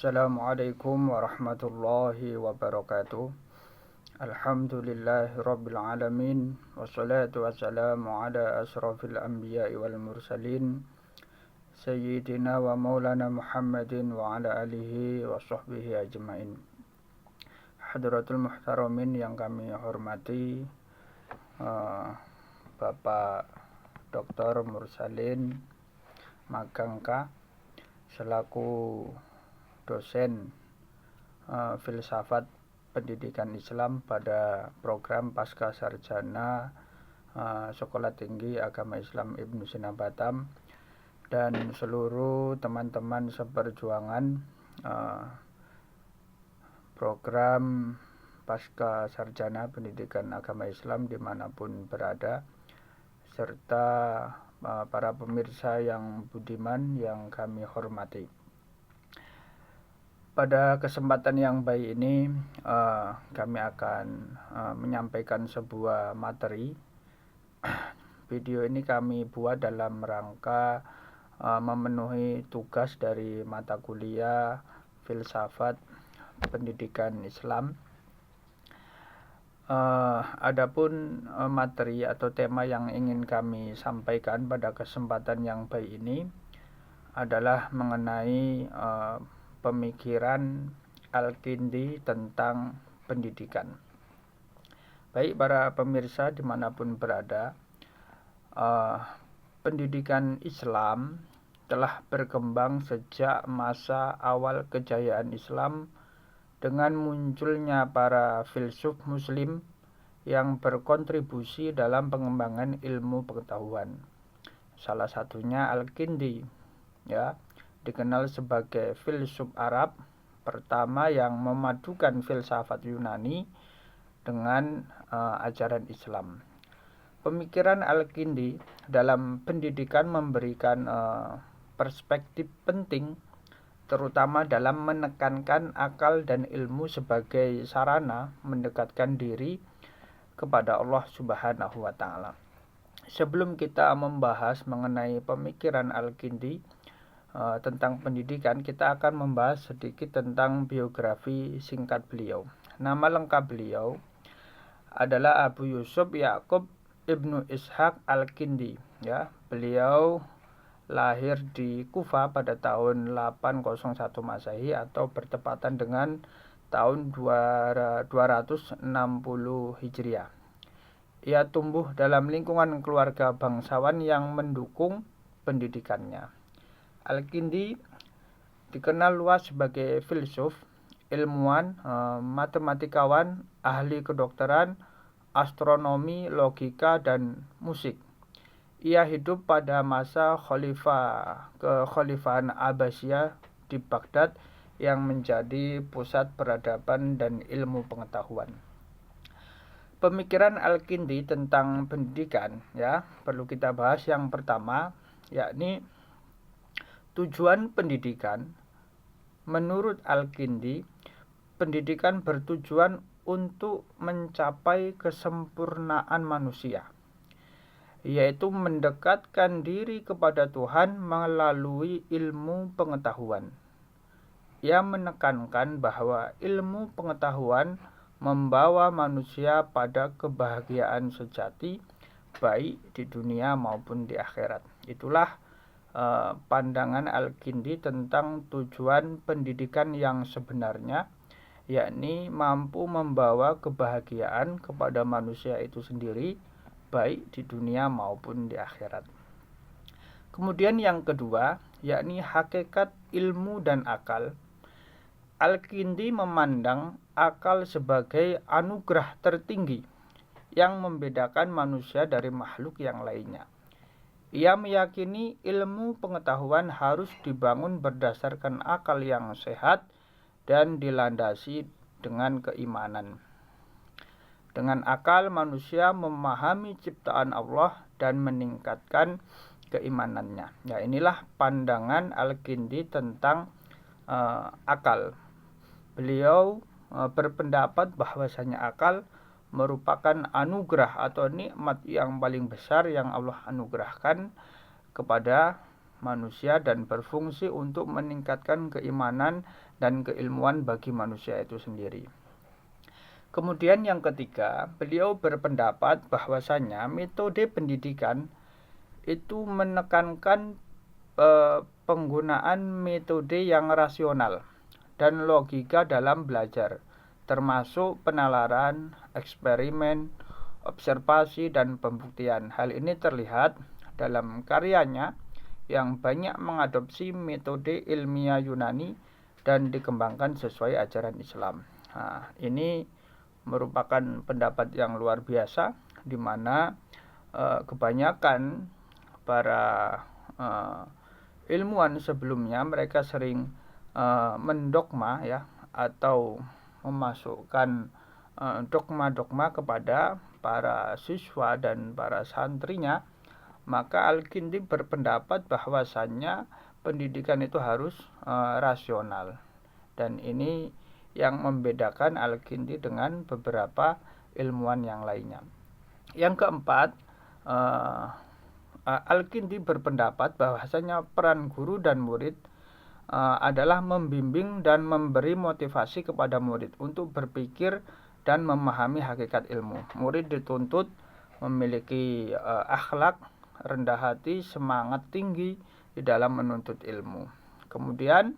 Assalamualaikum warahmatullahi wabarakatuh. Alhamdulillahi rabbil alamin. Wassalatu wassalamu ala asrafil anbiya'i wal mursalin Sayyidina wa maulana Muhammadin wa ala alihi wa sahbihi ajma'in. Hadratul muhtaramin yang kami hormati, Bapak Dr. Mursalin Magangka selaku dosen filsafat pendidikan Islam pada program Pasca Sarjana Sekolah Tinggi Agama Islam Ibnu Sina Batam, dan seluruh teman-teman seperjuangan program Pasca Sarjana Pendidikan Agama Islam dimanapun berada, serta para pemirsa yang budiman yang kami hormati. Pada kesempatan yang baik ini kami akan menyampaikan sebuah materi. Video ini kami buat dalam rangka memenuhi tugas dari mata kuliah Filsafat Pendidikan Islam. Adapun materi atau tema yang ingin kami sampaikan pada kesempatan yang baik ini adalah mengenai pemikiran Al-Kindi tentang pendidikan. Baik para pemirsa dimanapun berada, pendidikan Islam telah berkembang sejak masa awal kejayaan Islam dengan munculnya para filsuf muslim yang berkontribusi dalam pengembangan ilmu pengetahuan. Salah satunya Al-Kindi, dikenal sebagai filsuf Arab pertama yang memadukan filsafat Yunani dengan ajaran Islam. Pemikiran Al-Kindi dalam pendidikan memberikan perspektif penting, terutama dalam menekankan akal dan ilmu sebagai sarana mendekatkan diri kepada Allah Subhanahu wa Ta'ala. Sebelum kita membahas mengenai pemikiran Al-Kindi tentang pendidikan, kita akan membahas sedikit tentang biografi singkat beliau. Nama lengkap beliau adalah Abu Yusuf Ya'qub Ibnu Ishaq Al-Kindi. Beliau lahir di Kufa pada tahun 801 Masehi atau bertepatan dengan tahun 260 Hijriah. Ia tumbuh dalam lingkungan keluarga bangsawan yang mendukung pendidikannya. Al-Kindi dikenal luas sebagai filsuf, ilmuwan, matematikawan, ahli kedokteran, astronomi, logika, dan musik. Ia hidup pada masa kekhalifahan Abbasiyah di Baghdad yang menjadi pusat peradaban dan ilmu pengetahuan. Pemikiran Al-Kindi tentang pendidikan perlu kita bahas. Yang pertama, yakni tujuan pendidikan. Menurut Al-Kindi, pendidikan bertujuan untuk mencapai kesempurnaan manusia, yaitu mendekatkan diri kepada Tuhan melalui ilmu pengetahuan. Ia menekankan bahwa ilmu pengetahuan membawa manusia pada kebahagiaan sejati, baik di dunia maupun di akhirat. Itulah pandangan Al-Kindi tentang tujuan pendidikan yang sebenarnya, yakni mampu membawa kebahagiaan kepada manusia itu sendiri, baik di dunia maupun di akhirat. Kemudian yang kedua, yakni hakikat ilmu dan akal. Al-Kindi memandang akal sebagai anugerah tertinggi yang membedakan manusia dari makhluk yang lainnya. Ia meyakini ilmu pengetahuan harus dibangun berdasarkan akal yang sehat dan dilandasi dengan keimanan. Dengan akal, manusia memahami ciptaan Allah dan meningkatkan keimanannya. Inilah pandangan Al-Kindi tentang akal. Beliau berpendapat bahwasanya akal merupakan anugerah atau nikmat yang paling besar yang Allah anugerahkan kepada manusia dan berfungsi untuk meningkatkan keimanan dan keilmuan bagi manusia itu sendiri. Kemudian yang ketiga, beliau berpendapat bahwasanya metode pendidikan itu menekankan penggunaan metode yang rasional dan logika dalam belajar, termasuk penalaran, eksperimen, observasi, dan pembuktian. Hal ini terlihat dalam karyanya yang banyak mengadopsi metode ilmiah Yunani dan dikembangkan sesuai ajaran Islam. Nah, ini merupakan pendapat yang luar biasa, di mana kebanyakan para ilmuwan sebelumnya mereka sering mendogma ya, atau memasukkan dogma-dogma kepada para siswa dan para santrinya. Maka Al-Kindi berpendapat bahwasannya pendidikan itu harus rasional, dan ini yang membedakan Al-Kindi dengan beberapa ilmuwan yang lainnya. Yang keempat, Al-Kindi berpendapat bahwasanya peran guru dan murid adalah membimbing dan memberi motivasi kepada murid untuk berpikir dan memahami hakikat ilmu. Murid dituntut memiliki akhlak rendah hati, semangat tinggi di dalam menuntut ilmu. Kemudian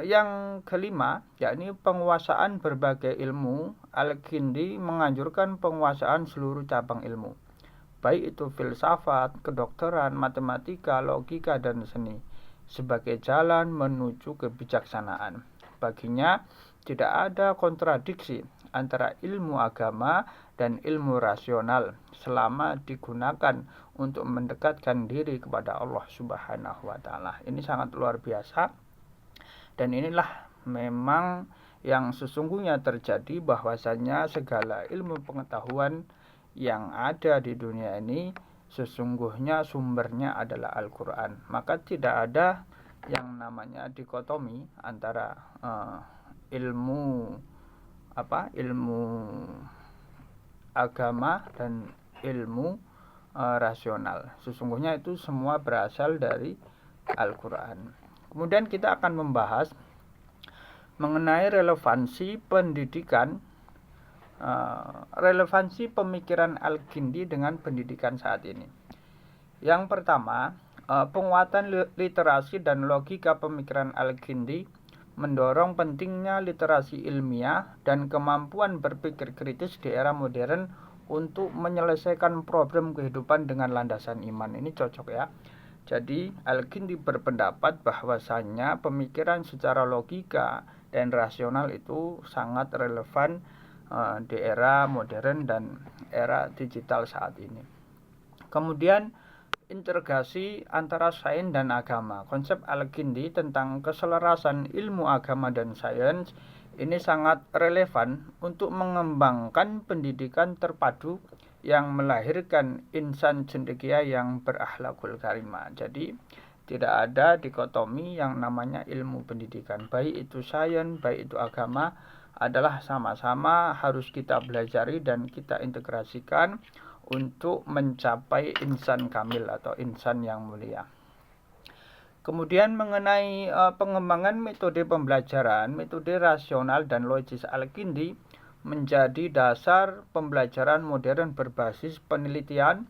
yang kelima, yakni penguasaan berbagai ilmu. Al-Kindi menganjurkan penguasaan seluruh cabang ilmu, baik itu filsafat, kedokteran, matematika, logika, dan seni, sebagai jalan menuju kebijaksanaan. Baginya tidak ada kontradiksi antara ilmu agama dan ilmu rasional selama digunakan untuk mendekatkan diri kepada Allah Subhanahu wa taala. Ini sangat luar biasa, dan inilah memang yang sesungguhnya terjadi, bahwasanya segala ilmu pengetahuan yang ada di dunia ini sesungguhnya sumbernya adalah Al-Quran. Maka tidak ada yang namanya dikotomi antara ilmu agama dan ilmu rasional. Sesungguhnya itu semua berasal dari Al-Quran. Kemudian kita akan membahas mengenai relevansi pendidikan, relevansi pemikiran Al-Kindi dengan pendidikan saat ini. Yang pertama, penguatan literasi dan logika pemikiran Al-Kindi mendorong pentingnya literasi ilmiah dan kemampuan berpikir kritis di era modern untuk menyelesaikan problem kehidupan dengan landasan iman. Ini cocok ya. Jadi Al-Kindi berpendapat bahwasannya pemikiran secara logika dan rasional itu sangat relevan di era modern dan era digital saat ini. Kemudian integrasi antara sains dan agama. Konsep Al-Kindi tentang keselarasan ilmu agama dan sains ini sangat relevan untuk mengembangkan pendidikan terpadu yang melahirkan insan cendekia yang berakhlakul karimah. Jadi tidak ada dikotomi yang namanya ilmu pendidikan, baik itu sains, baik itu agama, adalah sama-sama harus kita pelajari dan kita integrasikan untuk mencapai insan kamil atau insan yang mulia. Kemudian mengenai pengembangan metode pembelajaran, metode rasional dan logis Al-Kindi menjadi dasar pembelajaran modern berbasis penelitian,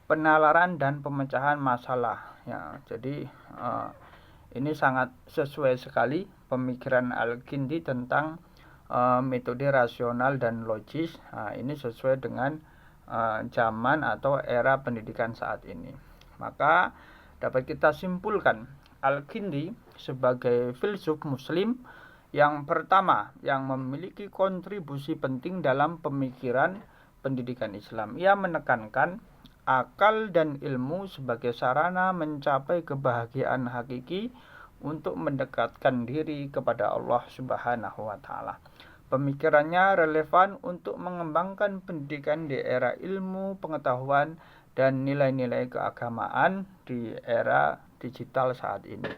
penalaran, dan pemecahan masalah. Ya, jadi ini sangat sesuai sekali pemikiran Al-Kindi tentang metode rasional dan logis. Ini sesuai dengan zaman atau era pendidikan saat ini. Maka dapat kita simpulkan Al-Kindi sebagai filsuf muslim yang pertama yang memiliki kontribusi penting dalam pemikiran pendidikan Islam. Ia menekankan akal dan ilmu sebagai sarana mencapai kebahagiaan hakiki untuk mendekatkan diri kepada Allah Subhanahu wa taala. Pemikirannya relevan untuk mengembangkan pendidikan di era ilmu pengetahuan dan nilai-nilai keagamaan di era digital saat ini.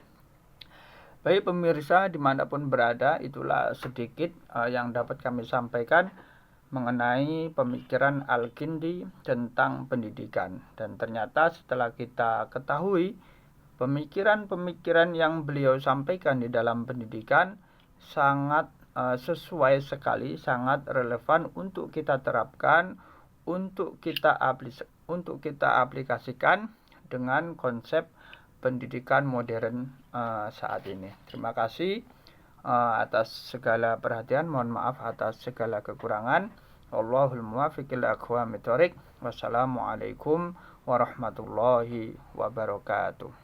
Baik pemirsa dimanapun berada, itulah sedikit yang dapat kami sampaikan mengenai pemikiran Al-Kindi tentang pendidikan. Dan ternyata setelah kita ketahui Pemikiran-pemikiran yang beliau sampaikan di dalam pendidikan sangat sesuai sekali, sangat relevan untuk kita terapkan, untuk kita aplikasikan dengan konsep pendidikan modern saat ini. Terima kasih atas segala perhatian. Mohon maaf atas segala kekurangan. Wallahul muwaffiq ila aqwamit thoriq. Wassalamualaikum warahmatullahi wabarakatuh.